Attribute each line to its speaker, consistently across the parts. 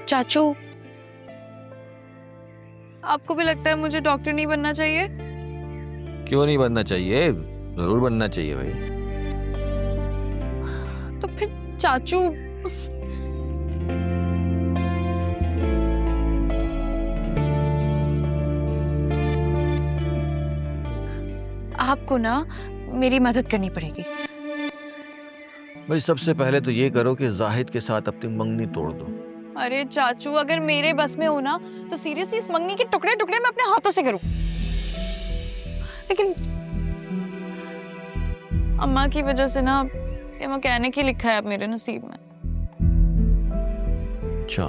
Speaker 1: चाचू, आपको भी लगता है मुझे डॉक्टर नहीं बनना चाहिए?
Speaker 2: क्यों नहीं बनना चाहिए? जरूर बनना चाहिए भाई।
Speaker 1: तो फिर चाचू, आपको ना मेरी मदद करनी पड़ेगी।
Speaker 2: भाई सबसे पहले तो ये करो कि जाहिद के साथ अपनी मंगनी तोड़ दो।
Speaker 1: अरे चाचू, अगर मेरे बस में हो ना तो सीरियसली इस मंगनी के टुकड़े टुकड़े मैं अपने हाथों से करूं। लेकिन अम्मा की वजह से ना ये मैकेनिक ही लिखा है अब मेरे नसीब में।
Speaker 2: अच्छा,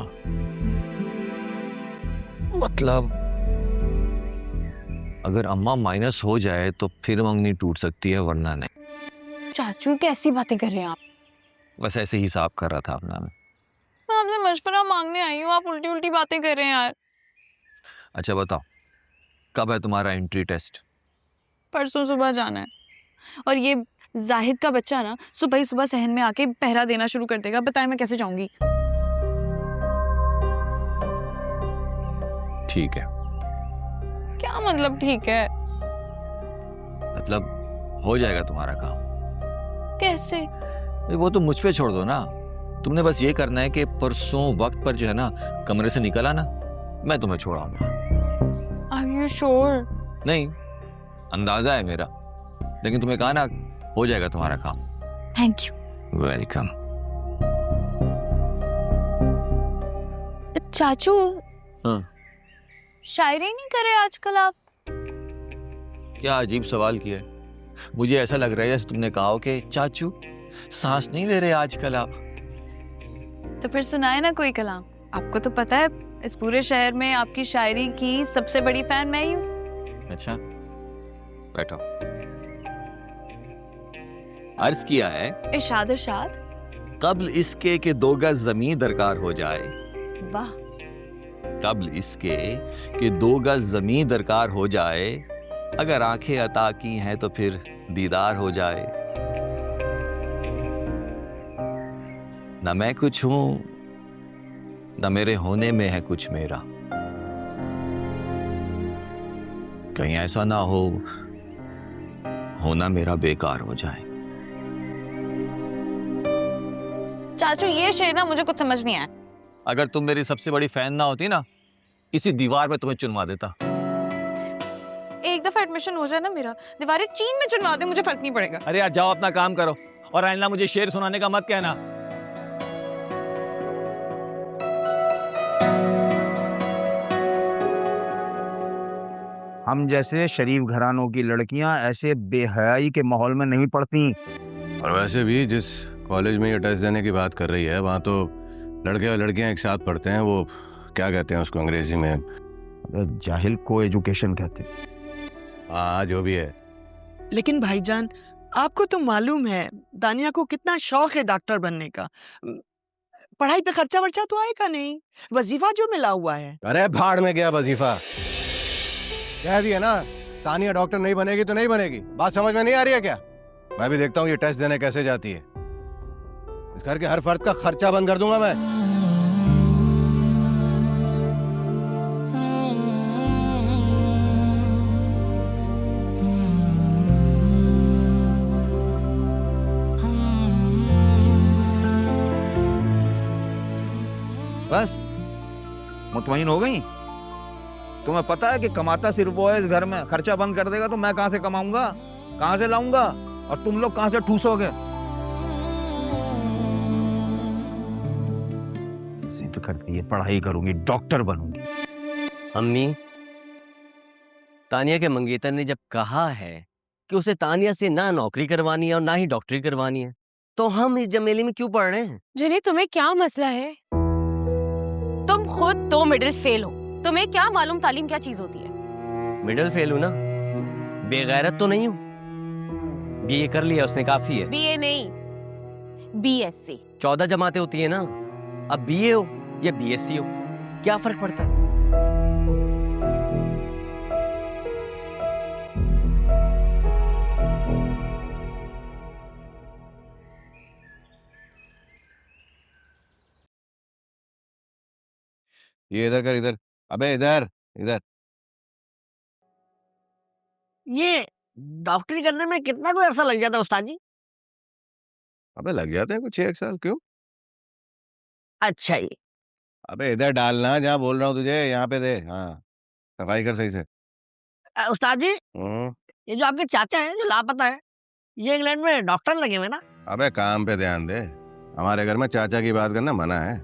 Speaker 2: मतलब अगर अम्मा माइनस हो जाए तो फिर मंगनी टूट सकती है, वरना नहीं।
Speaker 1: चाचू कैसी बातें कर रहे हैं आप?
Speaker 2: बस ऐसे ही हिसाब कर रहा था अपना मैं।
Speaker 1: आपसे मशवरा मांगने आई हूँ, आप उल्टी उल्टी बातें कर रहे हैं यार।
Speaker 2: अच्छा बताओ, कब है तुम्हारा एंट्री टेस्ट?
Speaker 1: परसों सुबह जाना है। और ये जाहिद का बच्चा ना सुबह ही सुबह सहन में आके पहरा देना शुरू कर देगा। बताएं मैं कैसे जाऊंगी?
Speaker 2: ठीक है।
Speaker 1: क्या मतलब ठीक है?
Speaker 2: मतलब हो जाएगा तुम्हारा काम।
Speaker 1: कैसे?
Speaker 2: वो तो मुझ पे छोड़ दो ना। तुमने बस ये करना है कि परसों वक्त पर जो है ना कमरे से निकल आना, मैं तुम्हें छोड़ आऊंगा।
Speaker 1: Are you sure?
Speaker 2: नहीं, अंदाजा है मेरा, लेकिन तुम्हें कहा ना हो जाएगा तुम्हारा काम।
Speaker 1: Thank you.
Speaker 2: वेलकम।
Speaker 1: चाचू,
Speaker 2: हाँ,
Speaker 1: शायरी नहीं करे आजकल आप?
Speaker 2: क्या अजीब सवाल किया है। मुझे ऐसा लग रहा है जैसे तुमने कहा हो कि चाचू सांस नहीं ले रहे आजकल आप।
Speaker 1: तो फिर सुनाए ना कोई कलाम। आपको तो पता है इस पूरे शहर में आपकी शायरी की सबसे बड़ी फैन मैं ही हूँ।
Speaker 2: अच्छा, बैठो। अर्ज किया है,
Speaker 1: इरशाद इरशाद।
Speaker 2: कब्ल इसके कि 2 गज जमीन दरकार हो जाए।
Speaker 1: वाह।
Speaker 2: कब्ल इसके कि 2 गज जमीन दरकार हो जाए, अगर आंखें अता की हैं तो फिर दीदार हो जाए। न मैं कुछ हूं, न मेरे होने में है कुछ मेरा। कहीं ऐसा ना हो होना मेरा बेकार हो जाए।
Speaker 1: चाचू ये शेर ना मुझे कुछ समझ नहीं आया।
Speaker 2: अगर तुम मेरी सबसे बड़ी फैन ना होती ना, इसी दीवार में तुम्हें चुनवा देता।
Speaker 1: एक दफा एडमिशन हो जाए ना मेरा, दीवारें चीन में चुनवा दे, मुझे फर्क नहीं पड़ेगा।
Speaker 2: अरे यार जाओ अपना काम करो, और आइंदा मुझे शेर सुनाने का मत कहना।
Speaker 3: हम जैसे शरीफ घरानों की लड़कियां ऐसे बेहयाई के माहौल में नहीं पढ़ती।
Speaker 4: और वैसे भी जिस कॉलेज में ये टेस्ट देने की बात कर रही है, वहाँ तो लड़के और लड़कियां एक साथ पढ़ते हैं। वो क्या कहते हैं उसको अंग्रेजी में?
Speaker 3: जाहिल को एजुकेशन कहते हैं।
Speaker 4: हाँ, जो भी है।
Speaker 5: लेकिन भाईजान, आपको तो मालूम है दानिया को कितना शौक है डॉक्टर बनने का। पढ़ाई पे खर्चा वर्चा तो आएगा नहीं, वजीफा जो मिला हुआ है।
Speaker 4: अरे भाड़ में गया वजीफा। कह दिया ना, तानिया डॉक्टर नहीं बनेगी तो नहीं बनेगी। बात समझ में नहीं आ रही है क्या? मैं भी देखता हूँ ये टेस्ट देने कैसे जाती है। इस घर के हर फर्द का खर्चा बंद कर दूंगा मैं।
Speaker 3: बस मुतमईन हो गई? तुम्हें पता है कि कमाता सिर्फ वो है इस घर में। खर्चा बंद कर देगा तो मैं कहां से कमाऊंगा, कहां से लाऊंगा, और तुम लोग कहां से ठूसोगे? जिद करती है पढ़ाई करूंगी, डॉक्टर बनूंगी।
Speaker 6: अम्मी, तानिया के मंगेतर ने जब कहा है कि उसे तानिया से ना नौकरी करवानी है और ना ही डॉक्टरी करवानी है, तो हम इस जमेली में क्यों पढ़ रहे हैं?
Speaker 7: जिन्हें तुम्हें क्या मसला है? तुम खुद 2 मिडिल फेल हो, तुम्हें क्या मालूम तालीम क्या चीज होती है?
Speaker 6: मिडिल फेल हूं ना, बेगैरत तो नहीं हूं। बीए कर लिया उसने, काफी है।
Speaker 7: बीए नहीं, बीएससी।
Speaker 6: 14 जमातें होती है ना, अब बीए हो या बीएससी हो, क्या फर्क पड़ता है?
Speaker 4: ये इधर कर, इधर। अबे इधर, इधर।
Speaker 5: ये डॉक्टरी करने में कितना कोई अरसा लग जाता है उस्ताद जी?
Speaker 4: अबे लग जाते हैं कुछ 1 साल, क्यों?
Speaker 5: अच्छा ये
Speaker 4: अबे इधर डालना जहाँ बोल रहा हूँ तुझे, यहाँ पे दे। हाँ, सफाई कर सही से।
Speaker 5: उस्ताद जी,
Speaker 4: हम्म।
Speaker 5: ये जो आपके चाचा हैं जो लापता है, ये इंग्लैंड में डॉक्टर लगे हुए ना?
Speaker 4: अबे काम पे ध्यान दे, हमारे घर में चाचा की बात करना मना है।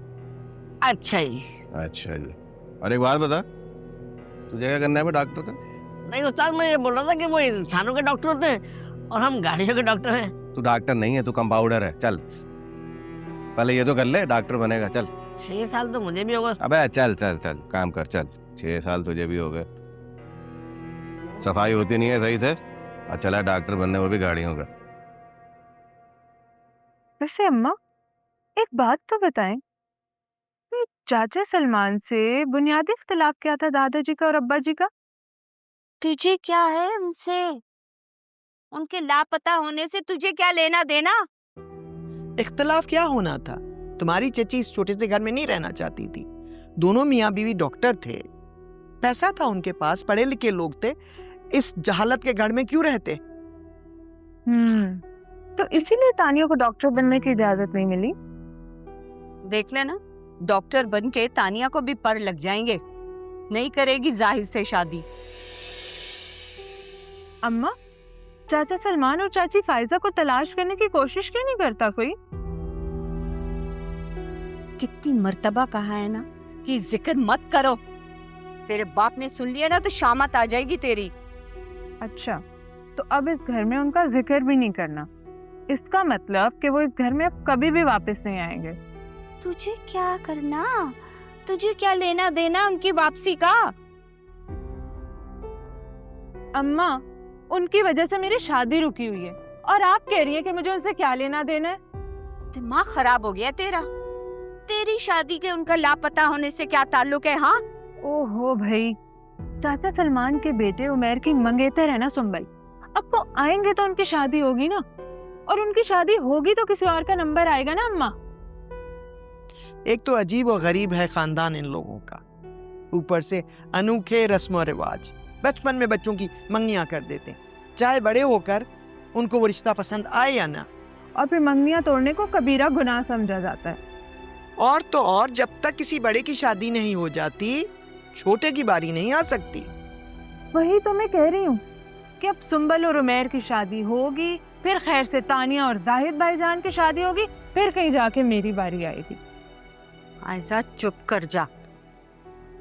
Speaker 5: अच्छा जी।
Speaker 4: अच्छा जी। और एक बात बता, तुझे क्या करना है बे डॉक्टर का?
Speaker 5: नहीं उस्ताद, मैं ये बोल रहा था कि वो इंसानों के डॉक्टर होते हैं और हम गाड़ियों के डॉक्टर हैं।
Speaker 4: तू डॉक्टर नहीं है, तू कंपाउंडर है। चल पहले ये तो कर ले, डॉक्टर बनेगा। चल
Speaker 5: 6 साल तो मुझे भी होगा।
Speaker 4: अबे चल चल चल, काम कर चल। 6 साल तुझे भी हो गए। सफाई होती नहीं है सही से, और चला डॉक्टर बनने, वो भी गाड़ियों का।
Speaker 8: वैसे अम्मा, एक बात तो बताएं, ये चाचा सलमान से बुनियादी इख्तिलाफ क्या था दादाजी का और अब्बा जी का?
Speaker 9: तुझे क्या है उनसे? उनके लापता होने से तुझे क्या लेना देना?
Speaker 5: इख्तिलाफ क्या होना था? तुम्हारी चची इस छोटे से घर में नहीं रहना चाहती थी। दोनों मियाँ बीवी डॉक्टर थे, पैसा था उनके पास, पढ़े लिखे लोग थे। इस जहालत के घर में क्यों रहते?
Speaker 8: तो इसीलिए तानिया को डॉक्टर बनने की इजाजत नहीं मिली।
Speaker 9: देख लेना, डॉक्टर बन के तानिया को भी पर लग जाएंगे। नहीं करेगी जाहिद से शादी।
Speaker 8: अम्मा, चाचा सलमान और चाची फायजा को तलाश करने की कोशिश क्यों नहीं करता कोई?
Speaker 9: कितनी मर्तबा कहा है ना कि जिक्र मत करो। तेरे बाप ने सुन लिया ना तो शामत आ जाएगी तेरी।
Speaker 8: अच्छा, तो अब इस घर में उनका जिक्र भी नहीं करना, इसका मतलब कि वो इस घर में अब कभी भी वापस नहीं आएंगे।
Speaker 9: तुझे क्या करना? तुझे क्या लेना देना उनकी वापसी का?
Speaker 8: अम्मा, उनकी वजह से मेरी शादी रुकी हुई है और आप कह रही है कि मुझे उनसे क्या लेना देना है?
Speaker 9: दिमाग खराब हो गया तेरा। तेरी शादी के उनका लापता होने से क्या ताल्लुक है? हाँ,
Speaker 8: ओहो भाई, चाचा सलमान के बेटे उमर की मंगेतर है ना सुंबल। अब वो आएंगे तो उनकी शादी होगी ना, और उनकी शादी होगी तो किसी और का नंबर आएगा ना अम्मा।
Speaker 5: एक तो अजीब और गरीब है खानदान इन लोगों का, ऊपर से अनोखे रस्म और रिवाज। बचपन में बच्चों की मंगनियां कर देते हैं, चाहे बड़े होकर उनको वो रिश्ता पसंद आए या ना।
Speaker 8: और फिर मंगनियां तोड़ने को कबीरा गुनाह समझा जाता है।
Speaker 5: और तो और, जब तक किसी बड़े की शादी नहीं हो जाती, छोटे की बारी नहीं आ सकती।
Speaker 8: वही तो मैं कह रही हूँ कि अब सुंबल और उमर की शादी होगी, फिर खैर से तानिया और जाहिद भाईजान की शादी होगी, फिर कहीं जाके मेरी बारी आएगी।
Speaker 9: आयजा चुप कर जा।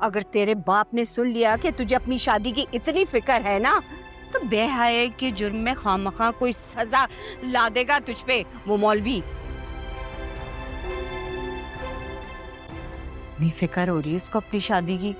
Speaker 9: अगर तेरे बाप ने सुन लिया कि तुझे अपनी शादी की इतनी फिक्र है ना, तो बेहयाई के जुर्म में खामखा कोई सजा ला देगा तुझ पे वो मौलवी। नहीं फिक्र हो रही है इसको अपनी शादी की।